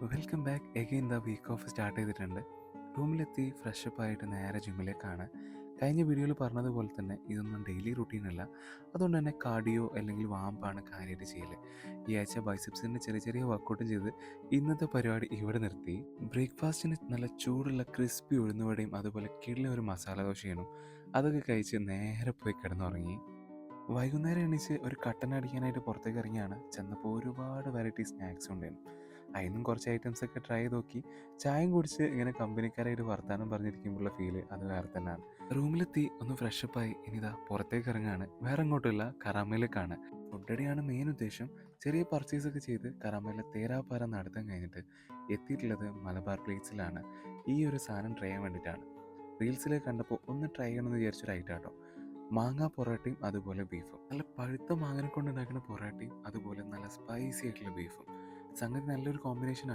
Welcome back. Again the week of start ചെയ്തിട്ടുണ്ട്. റൂമിലെത്തി fresh up ആയിട്ട് നേരെ ജിമ്മിലേക്കാണ്. കഴിഞ്ഞ വീഡിയോയിൽ പറഞ്ഞതുപോലെ തന്നെ ഇതൊന്നും ഡെയിലി റുട്ടീനല്ല. അതുകൊണ്ട് തന്നെ കാർഡിയോ അല്ലെങ്കിൽ വാമ്പാണ് കാര്യമായിട്ട് ചെയ്യൽ. ഈ ആഴ്ച ബൈസെപ്സിൻ്റെ ചെറിയ ചെറിയ വർക്കൗട്ടും ചെയ്ത് ഇന്നത്തെ പരിപാടി ഇവിടെ നിർത്തി. ബ്രേക്ക്ഫാസ്റ്റിന് നല്ല ചൂടുള്ള ക്രിസ്പി ഉഴുന്നുവടയും അതുപോലെ കിടിലൻ ഒരു മസാല ദോശയാണ്. അതൊക്കെ കഴിച്ച് നേരെ പോയി കിടന്നുറങ്ങി. വൈകുന്നേരം എണീച്ച് ഒരു കട്ടൻ അടിക്കാനായിട്ട് പുറത്തേക്ക് ഇറങ്ങിയാണ്. ചെന്നപ്പോൾ ഒരുപാട് വെറൈറ്റി സ്നാക്സ് ഉണ്ടായിരുന്നു. അതിന്നും കുറച്ച് ഐറ്റംസൊക്കെ ട്രൈ ചെയ്ത് നോക്കി. ചായയും കുടിച്ച് ഇങ്ങനെ കമ്പനിക്കാരായിട്ട് വർത്താനം പറഞ്ഞിരിക്കുമ്പോഴുള്ള ഫീല് അത് വേറെ തന്നെയാണ്. റൂമിലെത്തി ഒന്ന് ഫ്രഷപ്പായി ഇനിതാ പുറത്തേക്ക് ഇറങ്ങാണ്. വേറെ അങ്ങോട്ടുമില്ല, കറാമയിലേക്കാണ്. ഫുഡടിയാണ് മെയിൻ ഉദ്ദേശം. ചെറിയ പർച്ചേസൊക്കെ ചെയ്ത് കറാമയിലെ തേരാപ്പാര നടത്താൻ കഴിഞ്ഞിട്ട് എത്തിയിട്ടുള്ളത് മലബാർ പ്ലേറ്റ്സിലാണ്. ഈ ഒരു സാധനം ട്രൈ ചെയ്യാൻ വേണ്ടിയിട്ടാണ്. റീൽസിൽ കണ്ടപ്പോൾ ഒന്ന് ട്രൈ ചെയ്യണമെന്ന് വിചാരിച്ചൊരു ഐറ്റം കേട്ടോ. മാങ്ങ പൊറോട്ടയും അതുപോലെ ബീഫും. നല്ല പഴുത്ത മാങ്ങനെ കൊണ്ട് ഉണ്ടാക്കുന്ന പൊറോട്ടയും അതുപോലെ നല്ല സ്പൈസി ആയിട്ടുള്ള ബീഫും. സംഗതി നല്ലൊരു കോമ്പിനേഷൻ.